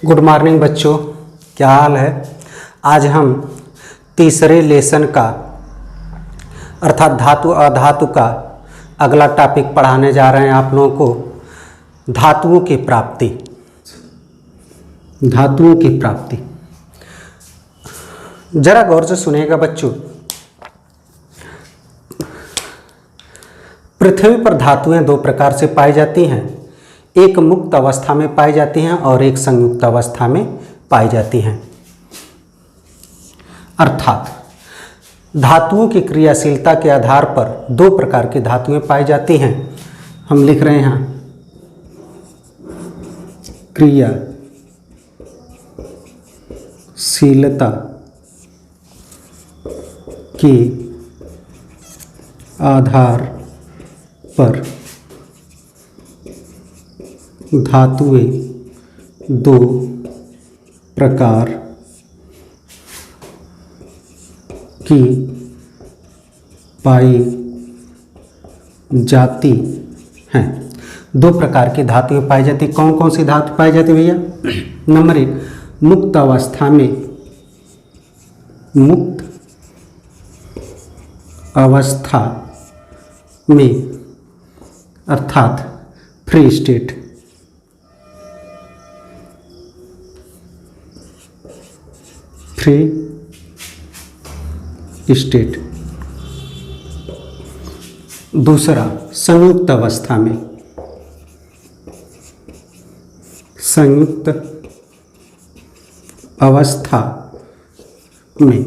Good morning बच्चों, क्या हाल है। आज हम तीसरे लेसन का अर्थात धातु अधातु का अगला टॉपिक पढ़ाने जा रहे हैं आप लोगों को, धातुओं की प्राप्ति। धातुओं की प्राप्ति जरा गौर से सुनिएगा बच्चों। पृथ्वी पर धातुएं दो प्रकार से पाई जाती हैं, एक मुक्त अवस्था में पाई जाती हैं और एक संयुक्त अवस्था में पाई जाती हैं। अर्थात धातुओं की क्रियाशीलता के आधार पर दो प्रकार की धातुएं पाई जाती हैं। हम लिख रहे हैं यहाँ क्रियाशीलता के आधार पर धातुएं दो प्रकार की पाई जाती हैं। दो प्रकार की धातुएं पाई जाती। कौन कौन सी धातु पाई जाती भैया? नंबर एक, मुक्त अवस्था में, मुक्त अवस्था में अर्थात फ्री स्टेट, फ्री स्टेट। दूसरा, संयुक्त अवस्था में, संयुक्त अवस्था में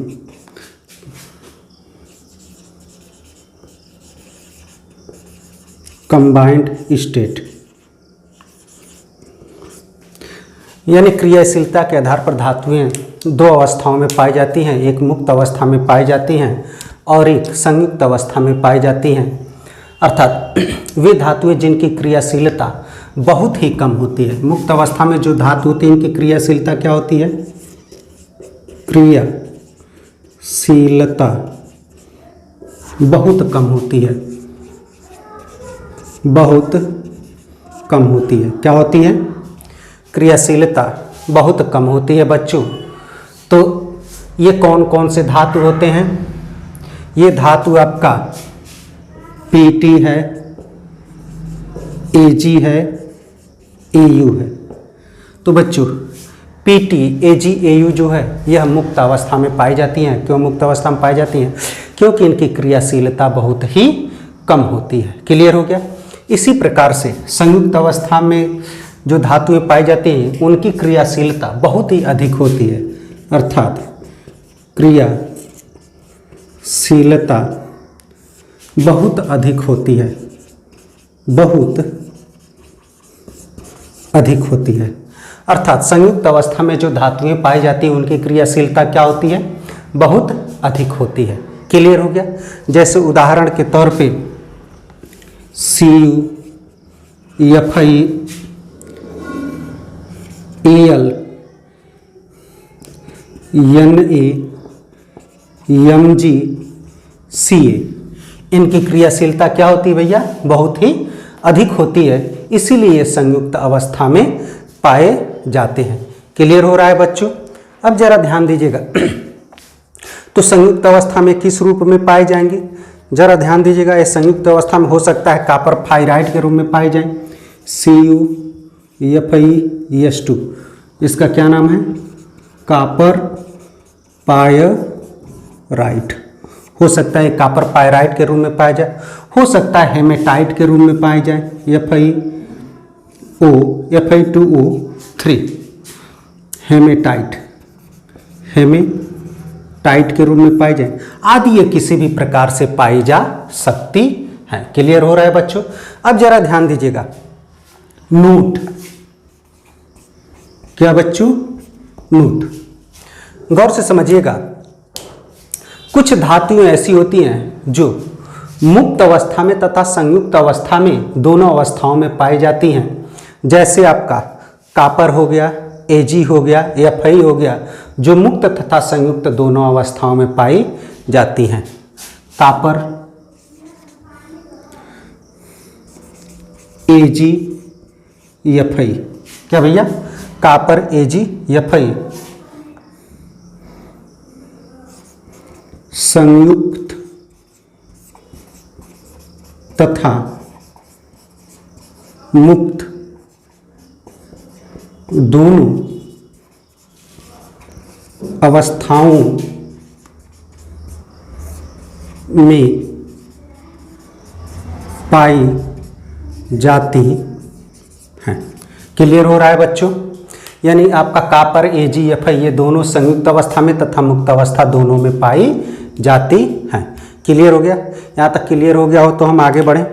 कंबाइंड स्टेट, यानी क्रियाशीलता के आधार पर धातुएं दो अवस्थाओं में पाई जाती हैं, एक मुक्त अवस्था में पाई जाती हैं और एक संयुक्त अवस्था में पाई जाती हैं। अर्थात वे धातुएं जिनकी क्रियाशीलता बहुत ही कम होती है। मुक्त अवस्था में जो धातु होती है इनकी क्रियाशीलता क्या होती है? क्रियाशीलता बहुत कम होती है, बहुत कम होती है। क्या होती है? क्रियाशीलता बहुत कम होती है बच्चों। तो ये कौन कौन से धातु होते हैं? ये धातु आपका पीटी है, एजी है, एयू है। तो बच्चों पीटी, एजी, एयू जो है यह मुक्त अवस्था में पाई जाती हैं। क्यों मुक्त अवस्था में पाई जाती हैं? क्योंकि इनकी क्रियाशीलता बहुत ही कम होती है। क्लियर हो गया? इसी प्रकार से संयुक्त अवस्था में जो धातुएं पाई जाती हैं उनकी क्रियाशीलता बहुत ही अधिक होती है। अर्थात क्रियाशीलता बहुत अधिक होती है, बहुत अधिक होती है। अर्थात संयुक्त अवस्था में जो धातुएं पाई जाती हैं उनकी क्रियाशीलता क्या होती है? बहुत अधिक होती है। क्लियर हो गया? जैसे उदाहरण के तौर पे Cu, Fi, Al, Na, Mg, Ca, इनकी क्रियाशीलता क्या होती है भैया? बहुत ही अधिक होती है। इसीलिए ये संयुक्त अवस्था में पाए जाते हैं। क्लियर हो रहा है बच्चों? अब जरा ध्यान दीजिएगा। तो संयुक्त अवस्था में किस रूप में पाए जाएंगे? जरा ध्यान दीजिएगा। ये संयुक्त अवस्था में हो सकता है कॉपर फाइराइड के रूप में पाए जाएं, CuFeS2। इसका क्या नाम है? Copper pyrite. हो सकता है कॉपर पायराइट के रूप में पाया जाए, हो सकता है हेमेटाइट के रूप में पाए जाए, Fe2O3, हेमेटाइट, हेमेटाइट के रूप में पाई जाए आदि। ये किसी भी प्रकार से पाई जा सकती है। क्लियर हो रहा है बच्चों? अब जरा ध्यान दीजिएगा। नोट, क्या बच्चों? नोट। गौर से समझिएगा। कुछ धातुएं ऐसी होती हैं जो मुक्त अवस्था में तथा संयुक्त अवस्था में दोनों अवस्थाओं में पाई जाती हैं। जैसे आपका कॉपर हो गया, Ag हो गया, Fi हो गया, जो मुक्त तथा संयुक्त दोनों अवस्थाओं में पाई जाती हैं। कॉपर, Ag, Fi, क्या भैया? कॉपर AgFi संयुक्त तथा मुक्त दोनों अवस्थाओं में पाई जाती हैं। क्लियर हो रहा है बच्चों? यानी आपका कॉपर AgFi ये दोनों संयुक्त अवस्था में तथा मुक्त अवस्था दोनों में पाई जाती हैं। क्लियर हो गया? यहाँ तक क्लियर हो गया हो तो हम आगे बढ़ें।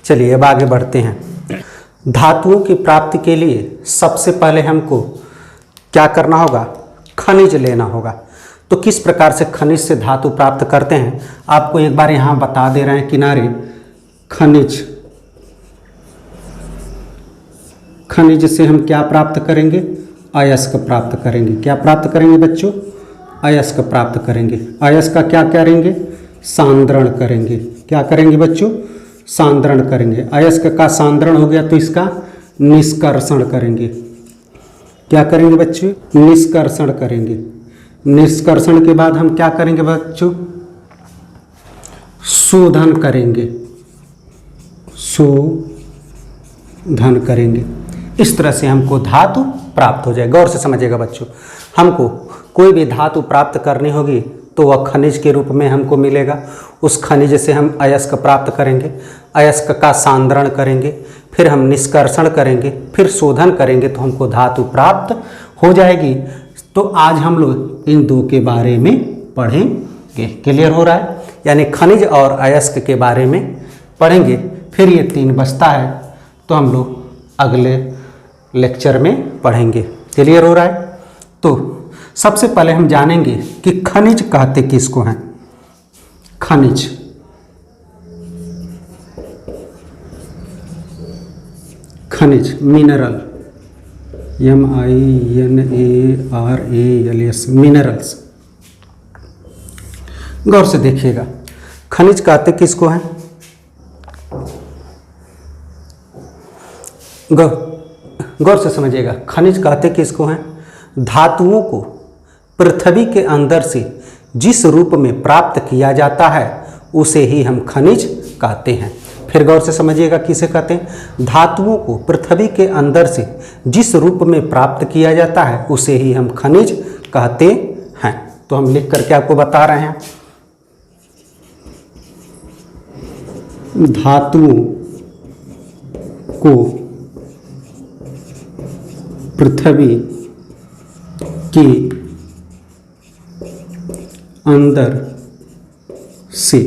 चलिए अब आगे बढ़ते हैं। धातुओं की प्राप्ति के लिए सबसे पहले हमको क्या करना होगा? खनिज लेना होगा। तो किस प्रकार से खनिज से धातु प्राप्त करते हैं आपको एक बार यहाँ बता दे रहे हैं किनारे। खनिज से हम क्या प्राप्त करेंगे? अयस्क प्राप्त करेंगे। क्या प्राप्त करेंगे बच्चों? अयस्क प्राप्त करेंगे। अयस्क का क्या करेंगे? सांद्रण करेंगे। क्या करेंगे बच्चों? सांद्रण करेंगे। अयस्क का सांद्रण हो गया तो इसका निष्कर्षण करेंगे। क्या करेंगे बच्चों? निष्कर्षण करेंगे। निष्कर्षण के बाद हम क्या करेंगे बच्चों? शोधन करेंगे। शोधन करेंगे। इस तरह से हमको धातु प्राप्त हो जाए। गौर से समझिएगा बच्चों, हमको कोई भी धातु प्राप्त करनी होगी तो वह खनिज के रूप में हमको मिलेगा। उस खनिज से हम अयस्क प्राप्त करेंगे। अयस्क का सांद्रण करेंगे, फिर हम निष्कर्षण करेंगे, फिर शोधन करेंगे तो हमको धातु प्राप्त हो जाएगी। तो आज हम लोग इन दो के बारे में पढ़ेंगे। क्लियर हो रहा है? यानी खनिज और अयस्क के बारे में पढ़ेंगे। फिर ये 3 बचता है तो हम लोग अगले लेक्चर में पढ़ेंगे। क्लियर हो रहा है? तो सबसे पहले हम जानेंगे कि खनिज कहते किसको हैं। खनिज मिनरल, MINERALS, मिनरल्स। गौर से देखिएगा, खनिज कहते किसको हैं? गौर से समझिएगा, खनिज कहते किसको हैं? धातुओं को पृथ्वी के अंदर से जिस रूप में प्राप्त किया जाता है उसे ही हम खनिज कहते हैं। फिर गौर से समझिएगा, किसे कहते हैं? धातुओं को पृथ्वी के अंदर से जिस रूप में प्राप्त किया जाता है उसे ही हम खनिज कहते हैं। तो हम लिख करके आपको बता रहे हैं, धातुओं को पृथ्वी के अंदर से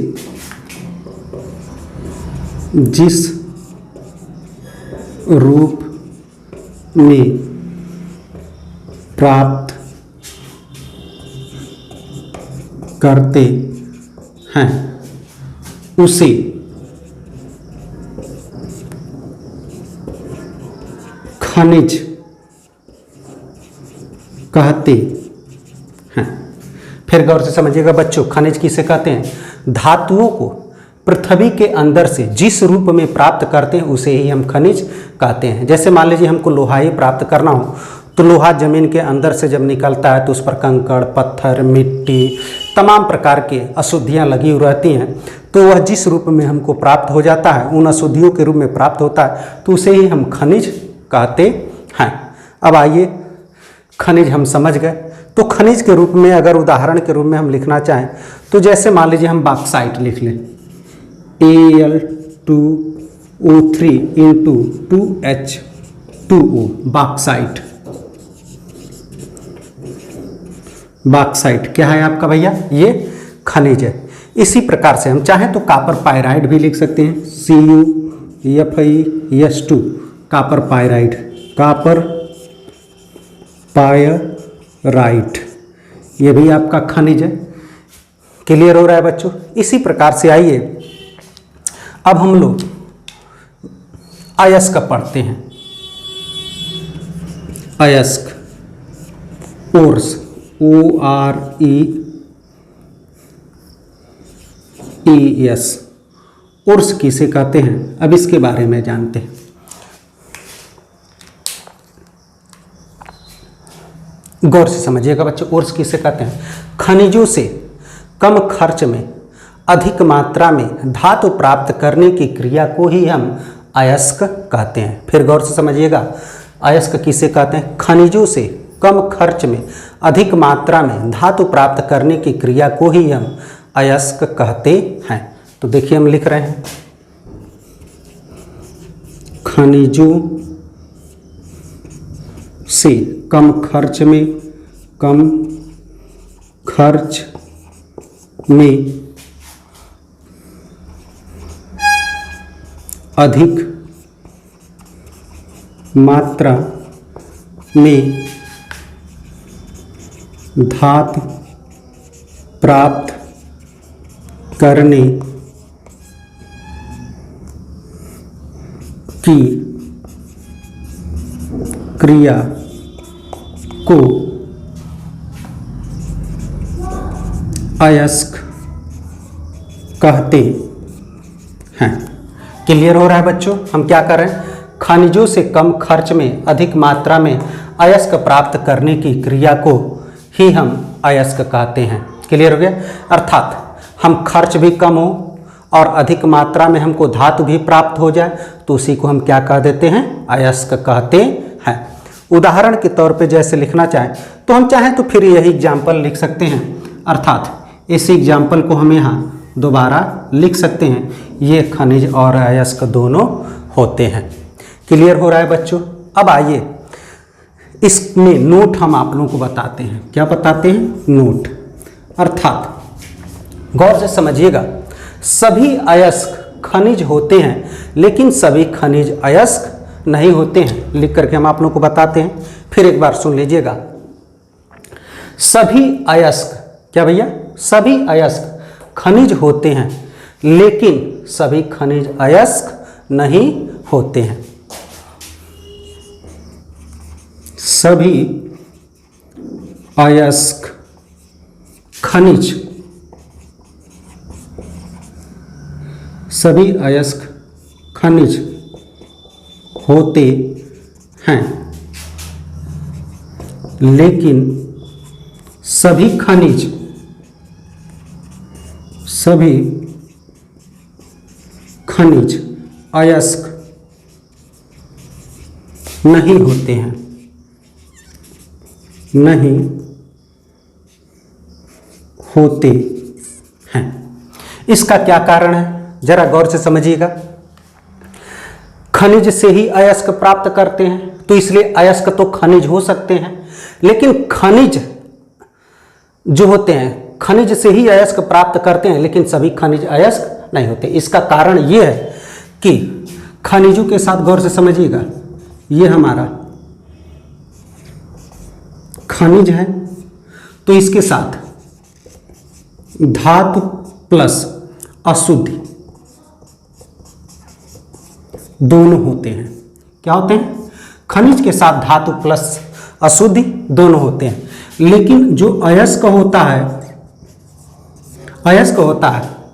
जिस रूप में प्राप्त करते हैं उसे खनिज कहते हैं। फिर गौर से समझिएगा बच्चों, खनिज किसे कहते हैं? धातुओं को पृथ्वी के अंदर से जिस रूप में प्राप्त करते हैं उसे ही हम खनिज कहते हैं। जैसे मान लीजिए हमको लोहा ही प्राप्त करना हो तो लोहा जमीन के अंदर से जब निकलता है तो उस पर कंकड़, पत्थर, मिट्टी, तमाम प्रकार के अशुद्धियाँ लगी हुई रहती हैं। तो वह जिस रूप में हमको प्राप्त हो जाता है, उन अशुद्धियों के रूप में प्राप्त होता है, तो उसे ही हम खनिज कहते हैं। अब आइए, खनिज हम समझ गए। तो खनिज के रूप में अगर उदाहरण के रूप में हम लिखना चाहें तो जैसे मान लीजिए हम बॉक्साइट लिख लें, Al2O3 into 2H2O, bauxite. Bauxite क्या है आपका भैया? ये खनिज है। इसी प्रकार से हम चाहें तो कॉपर पायराइड भी लिख सकते हैं, CuFeS2, copper pyrite, copper pyrite, ये भी आपका खनिज है। क्लियर हो रहा है बच्चों? इसी प्रकार से आइए अब हम लोग अयस्क पढ़ते हैं। अयस्क, ओर्स, ORES, ओर्स किसे कहते हैं? अब इसके बारे में जानते हैं। गौर से समझिएगा बच्चों, कोर्स किसे कहते हैं? खनिजों से कम खर्च में अधिक मात्रा में धातु प्राप्त करने की क्रिया को ही हम अयस्क कहते हैं। फिर गौर से समझिएगा, अयस्क किसे कहते हैं? खनिजों से कम खर्च में अधिक मात्रा में धातु प्राप्त करने की क्रिया को ही हम अयस्क कहते हैं। तो देखिए हम लिख रहे हैं, खनिजों से कम खर्च में अधिक मात्रा में धातु प्राप्त करने की क्रिया को अयस्क कहते हैं। क्लियर हो रहा है बच्चों? हम क्या कर रहे हैं? खनिजों से कम खर्च में अधिक मात्रा में अयस्क प्राप्त करने की क्रिया को ही हम अयस्क कहते हैं। क्लियर हो गया? अर्थात हम खर्च भी कम हो और अधिक मात्रा में हमको धातु भी प्राप्त हो जाए तो उसी को हम क्या कह देते हैं? अयस्क कहते हैं। उदाहरण के तौर पे जैसे लिखना चाहें तो हम चाहें तो फिर यही एग्जाम्पल लिख सकते हैं, अर्थात इसी एग्जाम्पल को हम यहाँ दोबारा लिख सकते हैं, ये खनिज और अयस्क दोनों होते हैं। क्लियर हो रहा है बच्चों? अब आइए इसमें नोट हम आप लोगों को बताते हैं। क्या बताते हैं? नोट। अर्थात गौर से समझिएगा, सभी अयस्क खनिज होते हैं लेकिन सभी खनिज अयस्क नहीं होते हैं। लिख करके हम आप लोगों को बताते हैं, फिर एक बार सुन लीजिएगा। सभी अयस्क, क्या भैया? सभी अयस्क खनिज होते हैं लेकिन सभी खनिज अयस्क नहीं होते हैं। सभी अयस्क खनिज, सभी अयस्क खनिज होते हैं लेकिन सभी खनिज अयस्क नहीं होते हैं, नहीं होते हैं। इसका क्या कारण है? जरा गौर से समझिएगा। खनिज से ही अयस्क प्राप्त करते हैं तो इसलिए अयस्क तो खनिज हो सकते हैं, लेकिन खनिज जो होते हैं खनिज से ही अयस्क प्राप्त करते हैं लेकिन सभी खनिज अयस्क नहीं होते। इसका कारण यह है कि खनिजों के साथ गौर से समझिएगा, ये हमारा खनिज है तो इसके साथ धातु प्लस अशुद्धि दोनों होते हैं। क्या होते हैं? खनिज के साथ धातु प्लस अशुद्धि दोनों होते हैं, लेकिन जो अयस्क होता है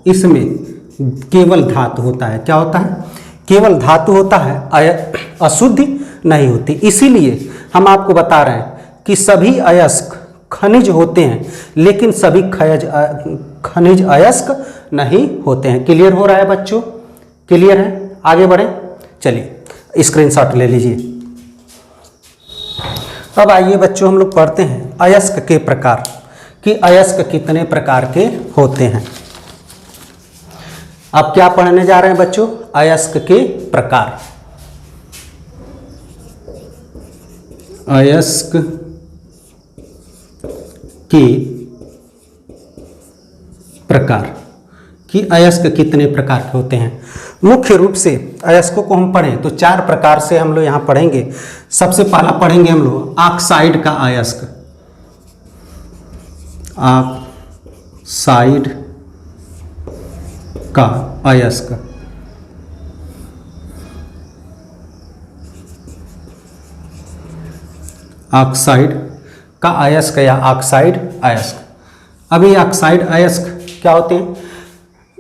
इसमें केवल धातु होता है। क्या होता है? केवल धातु होता है, अशुद्धि नहीं होती। इसीलिए हम आपको बता रहे हैं कि सभी अयस्क खनिज होते हैं लेकिन सभी खनिज अयस्क नहीं होते हैं। क्लियर हो रहा है बच्चों? क्लियर है? आगे बढ़े, चलिए स्क्रीनशॉट ले लीजिए। अब आइए बच्चों हम लोग पढ़ते हैं अयस्क के प्रकार, कि अयस्क कितने प्रकार के होते हैं। अब क्या पढ़ने जा रहे हैं बच्चों? अयस्क के प्रकार। अयस्क के प्रकार, कि अयस्क कितने प्रकार के होते हैं। मुख्य रूप से अयस्कों को हम पढ़ें तो 4 प्रकार से हम लोग यहाँ पढ़ेंगे। सबसे पहला पढ़ेंगे हम लोग ऑक्साइड का अयस्क। ऑक्साइड का अयस्क, ऑक्साइड का अयस्क या ऑक्साइड अयस्क। अभी ऑक्साइड अयस्क क्या होते हैं?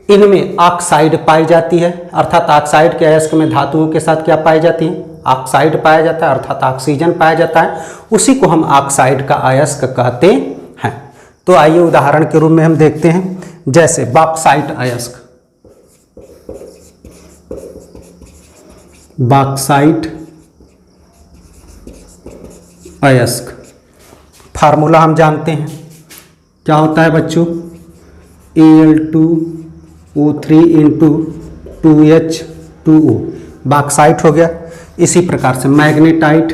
इनमें ऑक्साइड पाई जाती है, अर्थात ऑक्साइड के अयस्क में धातुओं के साथ क्या पाई जाती है? ऑक्साइड पाया जाता है अर्थात ऑक्सीजन पाया जाता है, उसी को हम ऑक्साइड का अयस्क कहते हैं। तो आइए उदाहरण के रूप में हम देखते हैं, जैसे बॉक्साइट अयस्क। बॉक्साइट अयस्क फार्मूला हम जानते हैं, क्या होता है बच्चों, Al2O3 इंटू 2H2O, बॉक्साइट हो गया। इसी प्रकार से मैग्नेटाइट,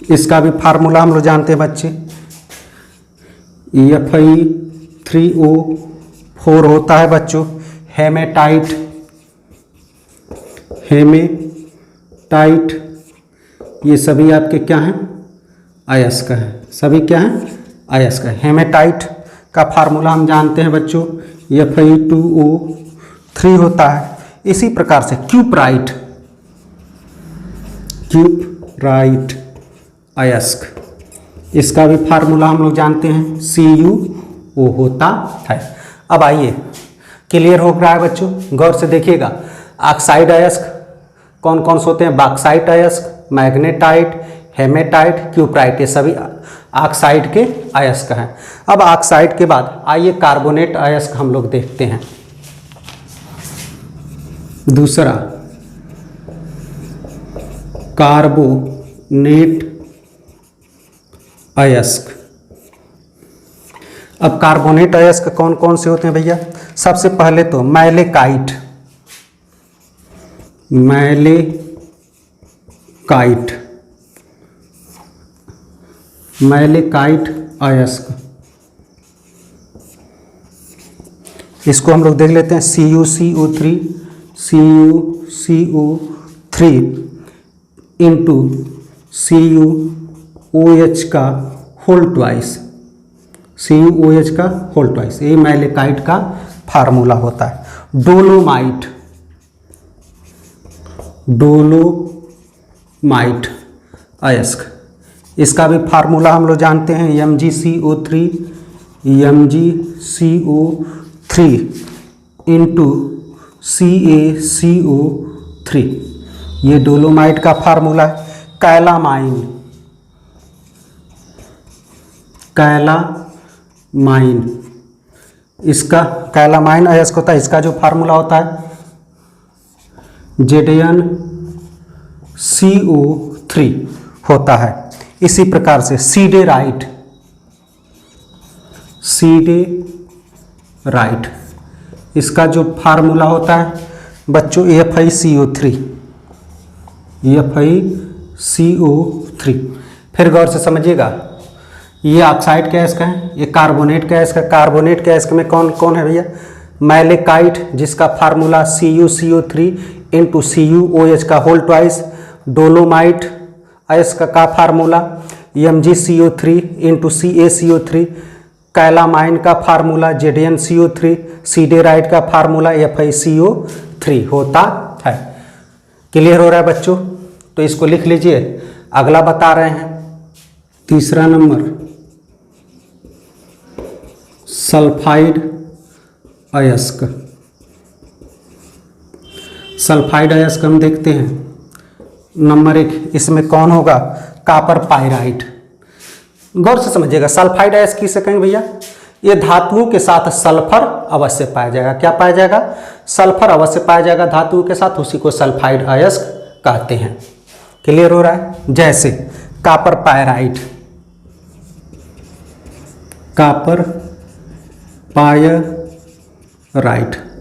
इसका भी फार्मूला हम लोग जानते हैं बच्चे, Fe3O4 होता है बच्चों। हेमेटाइट ये सभी आपके क्या हैं, अयस्क हैं, सभी क्या हैं, अयस्क है। हेमेटाइट का फार्मूला हम जानते हैं बच्चों, Fe2O3 होता है। इसी प्रकार से क्यूपराइट अयस्क, इसका भी फार्मूला हम लोग जानते हैं, CuO होता है। अब आइए, क्लियर हो रहा है बच्चों, गौर से देखिएगा। ऑक्साइड अयस्क कौन कौन से होते हैं, बॉक्साइट अयस्क, मैग्नेटाइट, हेमेटाइट, क्यूपराइट, ये सभी ऑक्साइड के अयस्क हैं। अब ऑक्साइड के बाद आइए कार्बोनेट अयस्क हम लोग देखते हैं। दूसरा कार्बोनेट अयस्क। अब कार्बोनेट अयस्क कौन कौन से होते हैं भैया, सबसे पहले तो मैलेकाइट अयस्क, इसको हम लोग देख लेते हैं, CuCO3 इंटू CuOH का होल ट्वाइस, ये मैलेकाइट का फार्मूला होता है। डोलोमाइट अयस्क, इसका भी फार्मूला हम लोग जानते हैं, MgCO3 इंटू CaCO3, ये डोलोमाइट का फार्मूला है। कैलामाइन, इसका कैलामाइन अयस्क होता है, इसका जो फार्मूला होता है ZnCO3 होता है। इसी प्रकार से सीडेराइट, इसका जो फार्मूला होता है बच्चों FeCO3। फिर गौर से समझिएगा, ये ऑक्साइड के अयस्क हैं, ये कार्बोनेट के अयस्क है। कार्बोनेट के अयस्क में कौन कौन है भैया, मैलेकाइट जिसका फार्मूला CuCO3 इंटू CuOH का होल ट्वाइस, डोलोमाइट अयस्क का formula MgCO3 into CaCO3, calamine का फार्मूला ZnCO3, सीडेराइट का फार्मूला FeCO3 होता है। क्लियर हो रहा है बच्चों, तो इसको लिख लीजिए। अगला बता रहे हैं, तीसरा नंबर सल्फाइड अयस्क। सल्फाइड अयस्क हम देखते हैं, नंबर 1 इसमें कौन होगा, कॉपर पाइराइट। गौर से समझिएगा, सल्फाइड अयस्क किसे कहेंगे भैया, ये धातुओं के साथ सल्फर अवश्य पाया जाएगा। क्या पाया जाएगा, सल्फर अवश्य पाया जाएगा धातुओं के साथ, उसी को सल्फाइड अयस्क कहते हैं। क्लियर हो रहा है, जैसे कॉपर पाइराइट,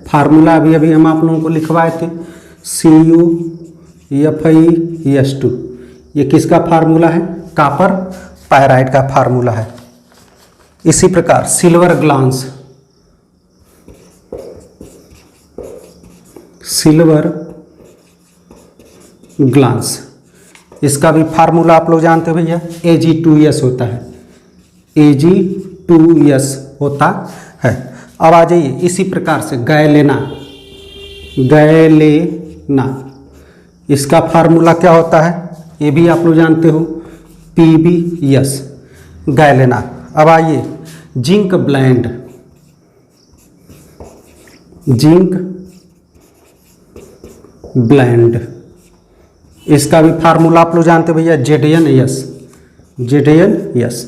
फार्मूला अभी अभी हम आप लोगों को लिखवाए थे, CuFeS2, ये किसका फार्मूला है, कॉपर पाइराइट का फार्मूला है। इसी प्रकार सिल्वर ग्लास, इसका भी फार्मूला आप लोग जानते हो भैया, Ag2S होता है, Ag2S होता है। अब आ जाइए, इसी प्रकार से गैलेना, इसका फार्मूला क्या होता है, ये भी आप लोग जानते हो, PbS, गैलेना। अब आइए जिंक जिंक ब्लेंड, इसका भी फार्मूला आप लोग जानते भैया, ZnS।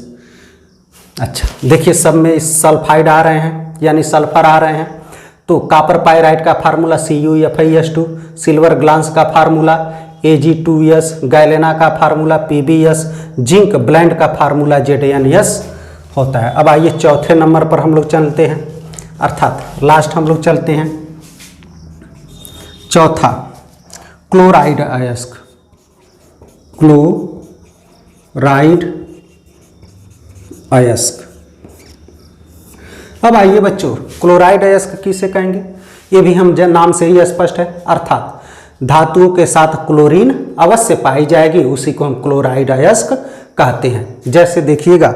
अच्छा देखिए सब में सल्फाइड आ रहे हैं यानी सल्फर आ रहे हैं, तो कॉपर पाइराइट का फार्मूला CuFeS2, सिल्वर ग्लांस का फार्मूला Ag2S, गैलेना का फार्मूला PbS, जिंक ब्लेंड का फार्मूला ZnS होता है। अब आइए चौथे नंबर पर हम लोग चलते हैं, अर्थात लास्ट हम लोग चलते हैं। चौथा क्लोराइड अयस्क, क्लोराइड अयस्क। अब आइए बच्चों, क्लोराइड अयस्क किसे कहेंगे, ये भी हम नाम से ही स्पष्ट है, अर्थात धातुओं के साथ क्लोरीन अवश्य पाई जाएगी, उसी को हम क्लोराइड अयस्क कहते हैं। जैसे देखिएगा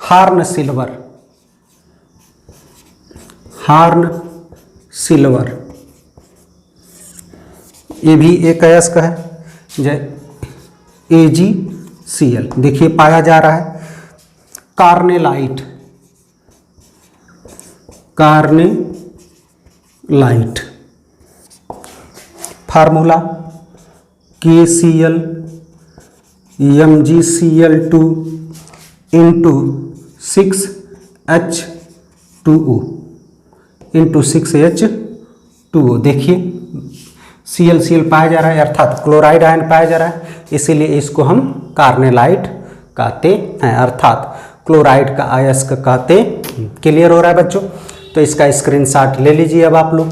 हार्न सिल्वर, ये भी एक अयस्क है, AgCl देखिए पाया जा रहा है। Carnallite formula KCl MgCl2 into 6H2O देखिए Cl पाया जा रहा है, अर्थात क्लोराइड आयन पाया जा रहा है, इसीलिए इसको हम कार्नेलाइट कहते हैं, अर्थात क्लोराइड का अयस्क कहते। क्लियर हो रहा है बच्चों, तो इसका स्क्रीनशॉट ले लीजिए अब आप लोग।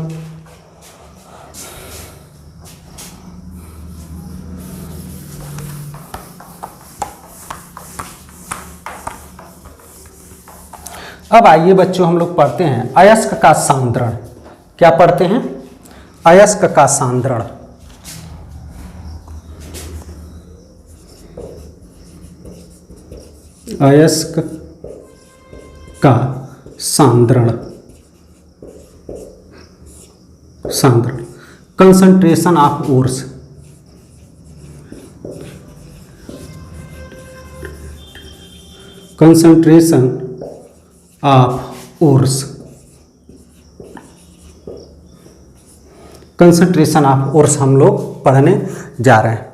अब आइए बच्चों हम लोग पढ़ते हैं अयस्क का सांद्रण। क्या पढ़ते हैं, अयस्क का सांद्रण। अयस्क का सांद्रण, concentration of ores, concentration of ores, concentration of ores हम लोग पढ़ने जा रहे हैं।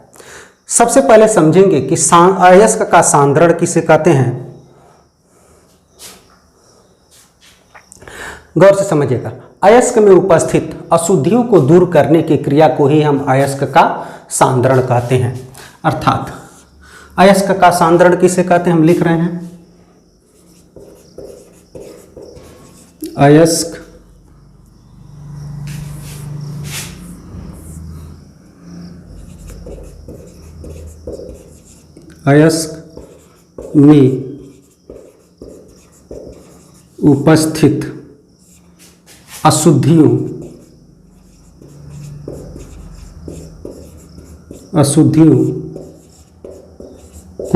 सबसे पहले समझेंगे कि अयस्क का सांद्रण किसे कहते हैं। गौर से समझिएगा, अयस्क में उपस्थित अशुद्धियों को दूर करने की क्रिया को ही हम अयस्क का सांद्रण कहते हैं, अर्थात अयस्क का सांद्रण किसे कहते हैं, हम लिख रहे हैं अयस्क में उपस्थित अशुद्धियों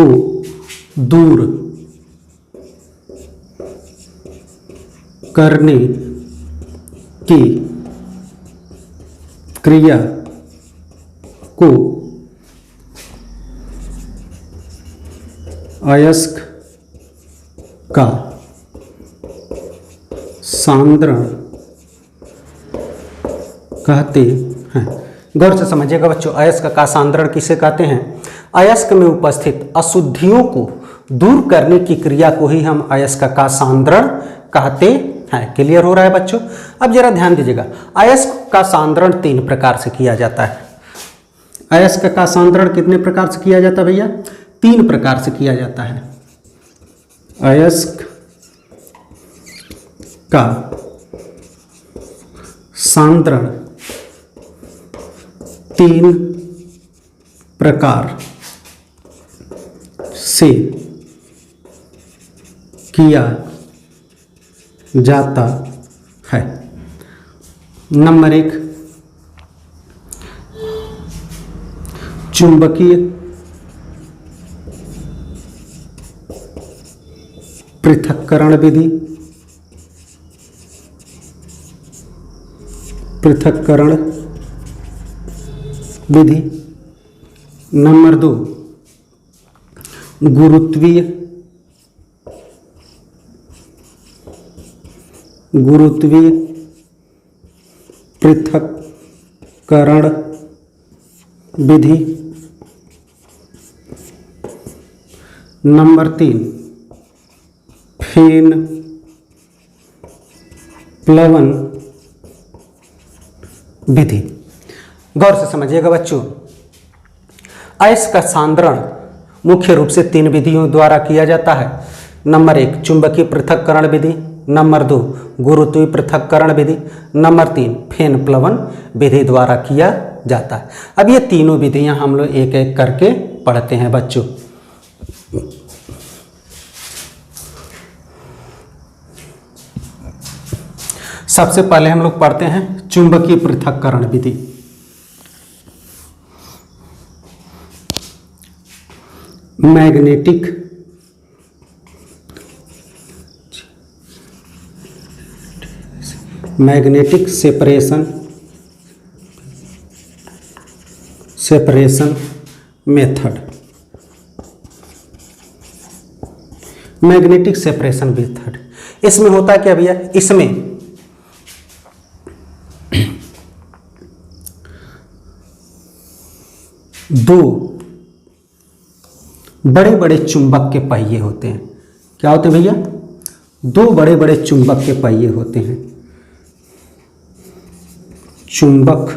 को दूर करने की क्रिया को अयस्क का सांद्रण कहते हैं। गौर से समझिएगा बच्चों, अयस्क का सांद्रण किसे कहते हैं, अयस्क में उपस्थित अशुद्धियों को दूर करने की क्रिया को ही हम अयस्क का सांद्रण कहते हैं। क्लियर हो रहा है बच्चों। अब जरा ध्यान दीजिएगा, अयस्क का सांद्रण 3 प्रकार से किया जाता है। अयस्क का सांद्रण कितने प्रकार से किया जाता है भैया, 3 प्रकार से किया जाता है। अयस्क का सांद्रण 3 प्रकार से किया जाता है। नंबर 1, चुंबकीय पृथक्करण विधि, नंबर 2, गुरुत्वीय पृथक्करण विधि। नंबर 3 फेन प्लवन विधि। गौर से समझिएगा बच्चों, अयस्क का सांद्रण मुख्य रूप से 3 विधियों द्वारा किया जाता है। नंबर 1 चुंबकीय पृथक्करण विधि, नंबर 2 गुरुत्वीय पृथक्करण विधि, नंबर 3 फेन प्लवन विधि द्वारा किया जाता है। अब ये तीनों विधियां हम लोग एक एक करके पढ़ते हैं बच्चों। सबसे पहले हम लोग पढ़ते हैं चुंबकीय पृथक्करण विधि। Magnetic separation method. Magnetic separation method इसमें होता क्या भैया, इसमें दो बड़े बड़े चुंबक के पहिए होते हैं। क्या होते हैं भैया, 2 बड़े बड़े चुंबक के पहिए होते हैं। चुंबक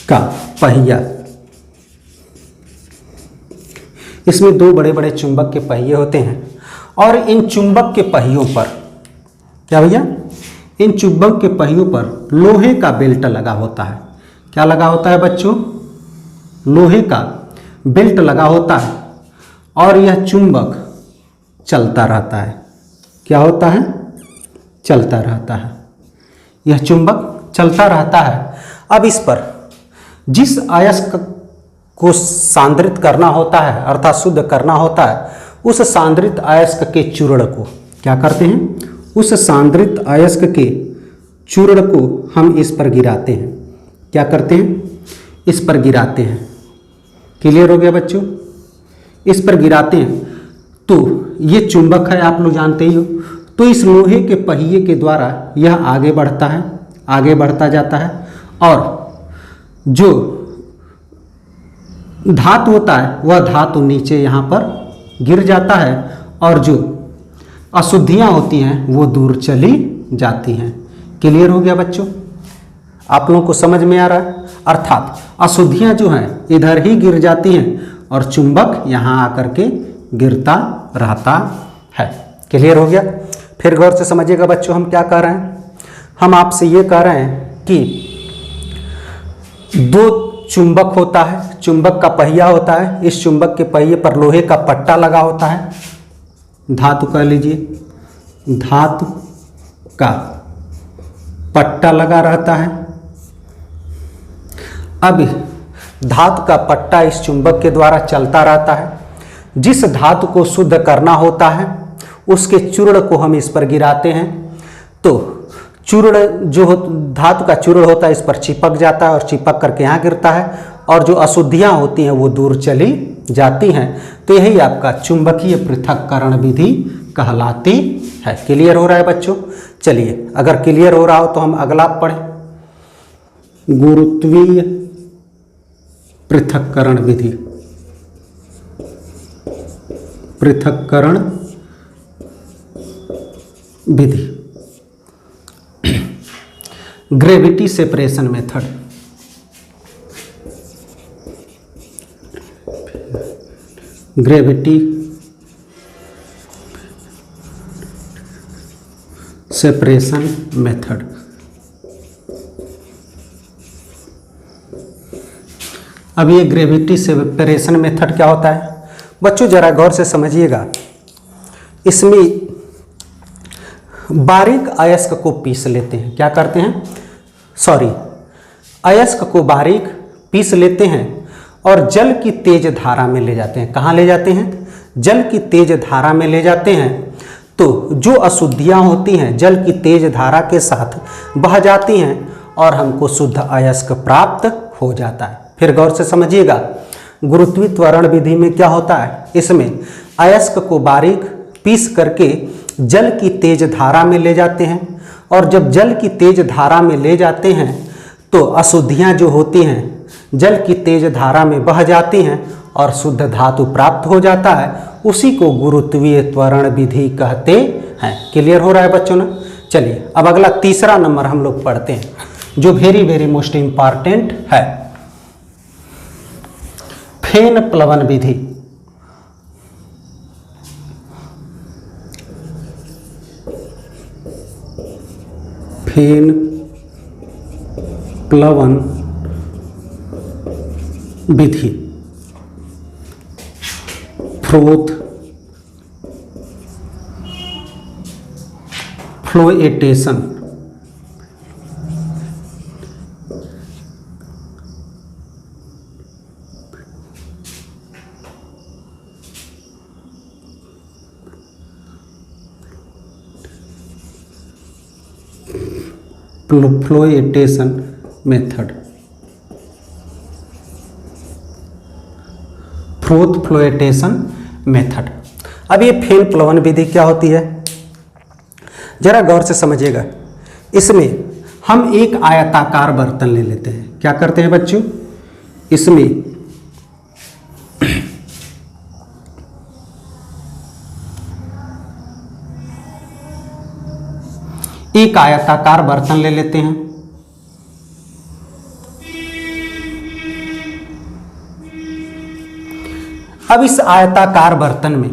का पहिया, इसमें 2 बड़े बड़े चुंबक के पहिए होते हैं और इन चुंबक के पहियों पर क्या भैया, इन चुंबक के पहियों पर लोहे का बेल्ट लगा होता है। क्या लगा होता है बच्चों, लोहे का बेल्ट लगा होता है और यह चुंबक चलता रहता है। क्या होता है, चलता रहता है, यह चुंबक चलता रहता है। अब इस पर जिस अयस्क को सांद्रित करना होता है अर्थात शुद्ध करना होता है, उस सांद्रित अयस्क के चूर्ण को क्या करते हैं, उस सांद्रित अयस्क के चूर्ण को हम इस पर गिराते हैं। क्या करते हैं, इस पर गिराते हैं। क्लियर हो गया बच्चों, इस पर गिराते हैं तो ये चुंबक है, आप लोग जानते ही हो। तो इस लोहे के पहिए के द्वारा यह आगे बढ़ता है, आगे बढ़ता जाता है और जो धातु होता है वह धातु नीचे यहाँ पर गिर जाता है और जो अशुद्धियाँ होती हैं वो दूर चली जाती हैं। क्लियर हो गया बच्चों, आप लोगों को समझ में आ रहा है। अर्थात अशुद्धियाँ जो हैं इधर ही गिर जाती हैं और चुंबक यहाँ आकर के गिरता रहता है। क्लियर हो गया। फिर गौर से समझिएगा बच्चों, हम क्या कह रहे हैं, हम आपसे ये कह रहे हैं कि 2 चुंबक होता है, चुंबक का पहिया होता है। इस चुंबक के पहिए पर लोहे का पट्टा लगा होता है, धातु कह लीजिए, धातु का पट्टा लगा रहता है। अब धातु का पट्टा इस चुंबक के द्वारा चलता रहता है। जिस धातु को शुद्ध करना होता है उसके चूर्ण को हम इस पर गिराते हैं तो चूर्ण जो धातु का चूर्ण होता है इस पर चिपक जाता है और चिपक करके यहाँ गिरता है और जो अशुद्धियाँ होती हैं वो दूर चली जाती हैं। तो यही आपका चुंबकीय पृथक्करण विधि कहलाती है। क्लियर हो रहा है बच्चों। चलिए, अगर क्लियर हो रहा हो तो हम अगला पढ़ें, गुरुत्वीय पृथक्करण विधि। पृथक्करण विधि, gravity separation method. Gravity separation method. अब ये ग्रेविटी सेपरेशन मेथड क्या होता है बच्चों, जरा गौर से समझिएगा। इसमें बारीक अयस्क को पीस लेते हैं। क्या करते हैं, अयस्क को बारीक पीस लेते हैं और जल की तेज धारा में ले जाते हैं। कहाँ ले जाते हैं, जल की तेज धारा में ले जाते हैं। तो जो अशुद्धियाँ होती हैं जल की तेज धारा के साथ बह जाती हैं और हमको शुद्ध अयस्क प्राप्त हो जाता है। फिर गौर से समझिएगा, गुरुत्वीय त्वरण विधि में क्या होता है, इसमें अयस्क को बारीक पीस करके जल की तेज धारा में ले जाते हैं और जब जल की तेज धारा में ले जाते हैं तो अशुद्धियाँ जो होती हैं जल की तेज धारा में बह जाती हैं और शुद्ध धातु प्राप्त हो जाता है। उसी को गुरुत्वीय त्वरण विधि कहते हैं। क्लियर हो रहा है बच्चों ना? चलिए अब अगला तीसरा नंबर हम लोग पढ़ते हैं जो वेरी वेरी मोस्ट इंपॉर्टेंट है, फेन प्लवन विधि। फेन प्लवन विधि, फ्रोथ फ्लोएटेशन, फ्लोएटेशन मेथड, फ्रोथ फ्लोएटेशन मेथड। अब ये फेन प्लवन विधि क्या होती है जरा गौर से समझिएगा। इसमें हम एक आयताकार बर्तन ले लेते हैं। क्या करते हैं बच्चों? इसमें एक आयताकार बर्तन ले लेते हैं। अब इस आयताकार बर्तन में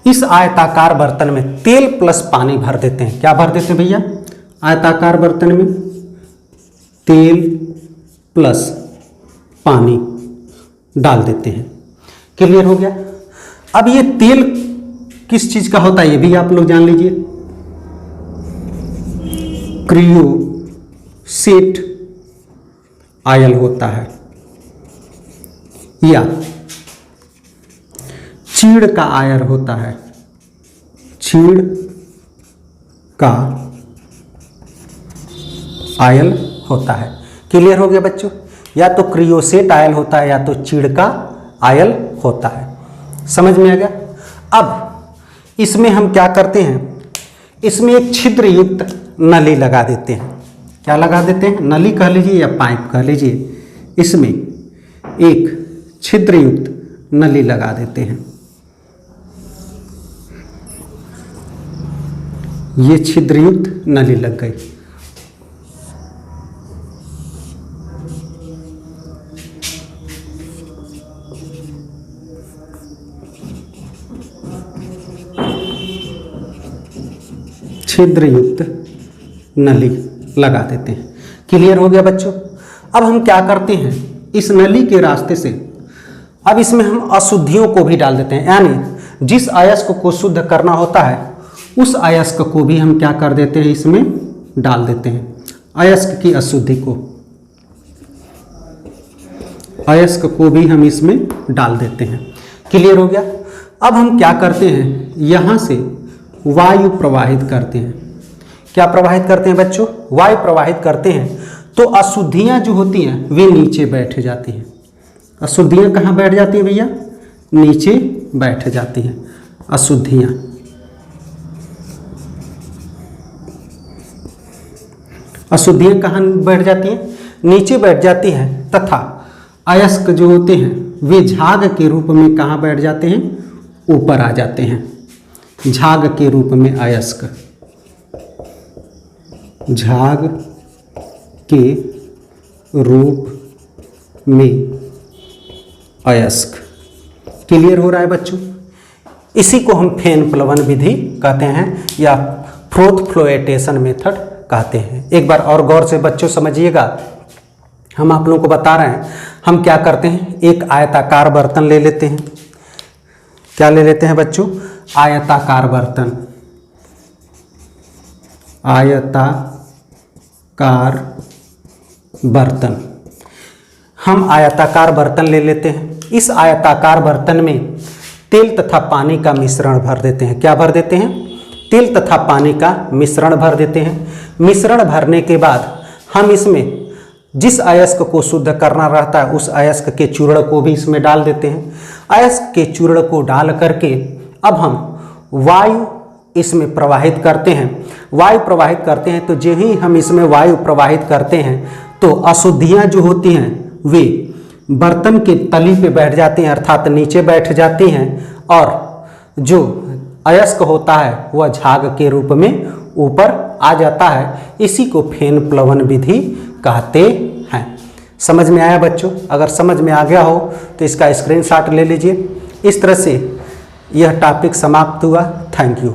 इस आयताकार बर्तन में तेल प्लस पानी भर देते हैं। क्या भर देते हैं भैया? आयताकार बर्तन में तेल प्लस पानी डाल देते हैं। क्लियर हो गया? अब ये तेल किस चीज का होता है ये भी आप लोग जान लीजिए। क्रियोसेट आयल होता है या चीड़ का आयर होता है। चीड़ का आयल होता है। क्लियर हो गया बच्चों? या तो क्रियोसेट आयल होता है या तो चीड़ का आयल होता है। समझ में आ गया? अब इसमें हम क्या करते हैं, इसमें एक छिद्र युक्त नली लगा देते हैं। क्या लगा देते हैं? नली कह लीजिए या पाइप कह लीजिए। इसमें एक छिद्र युक्त नली लगा देते हैं। ये छिद्रयुक्त नली लग गई। छिद्रयुक्त नली लगा देते हैं। क्लियर हो गया बच्चों? अब हम क्या करते हैं, इस नली के रास्ते से अब इसमें हम अशुद्धियों को भी डाल देते हैं। यानी जिस अयस्क को शुद्ध करना होता है उस अयस्क को भी हम क्या कर देते हैं, इसमें डाल देते हैं। अयस्क की अशुद्धि को, अयस्क को भी हम इसमें डाल देते हैं। क्लियर हो गया? अब हम क्या करते हैं, यहाँ से वायु प्रवाहित करते हैं। क्या प्रवाहित करते हैं बच्चों? वायु प्रवाहित करते हैं तो अशुद्धियाँ जो होती हैं वे नीचे बैठ जाती हैं। अशुद्धियाँ कहाँ बैठ जाती हैं भैया? नीचे बैठ जाती हैं अशुद्धियाँ। अशुद्धियाँ कहाँ बैठ जाती हैं? नीचे बैठ जाती हैं तथा अयस्क जो होते हैं वे झाग के रूप में कहाँ बैठ जाते हैं? ऊपर आ जाते हैं। झाग के रूप में अयस्क, झाग के रूप में अयस्क। क्लियर हो रहा है बच्चों? इसी को हम फेन प्लवन विधि कहते हैं या फ्रोथ फ्लोएटेशन मेथड कहते हैं। एक बार और गौर से बच्चों समझिएगा। हम आप लोगों को बता रहे हैं, हम क्या करते हैं, एक आयताकार बर्तन ले लेते हैं। क्या ले लेते हैं बच्चों? आयताकार बर्तन। आयताकार बर्तन, हम आयताकार बर्तन ले लेते हैं। इस आयताकार बर्तन में तेल तथा पानी का मिश्रण भर देते हैं। क्या भर देते हैं? तेल तथा पानी का मिश्रण भर देते हैं। मिश्रण भरने के बाद हम इसमें जिस अयस्क को शुद्ध करना रहता है उस अयस्क के चूर्ण को भी इसमें डाल देते हैं। अयस्क के चूर्ण को डाल करके अब हम वायु इसमें प्रवाहित करते हैं। वायु प्रवाहित करते हैं तो जो ही हम इसमें वायु प्रवाहित करते हैं तो अशुद्धियाँ जो होती हैं वे बर्तन के तली पे बैठ जाती हैं, अर्थात नीचे बैठ जाती हैं, और जो अयस्क होता है वह झाग के रूप में ऊपर आ जाता है। इसी को फेन प्लवन विधि कहते हैं। समझ में आया बच्चों? अगर समझ में आ गया हो तो इसका स्क्रीनशॉट ले लीजिए। इस तरह से यह टॉपिक समाप्त हुआ। Thank you.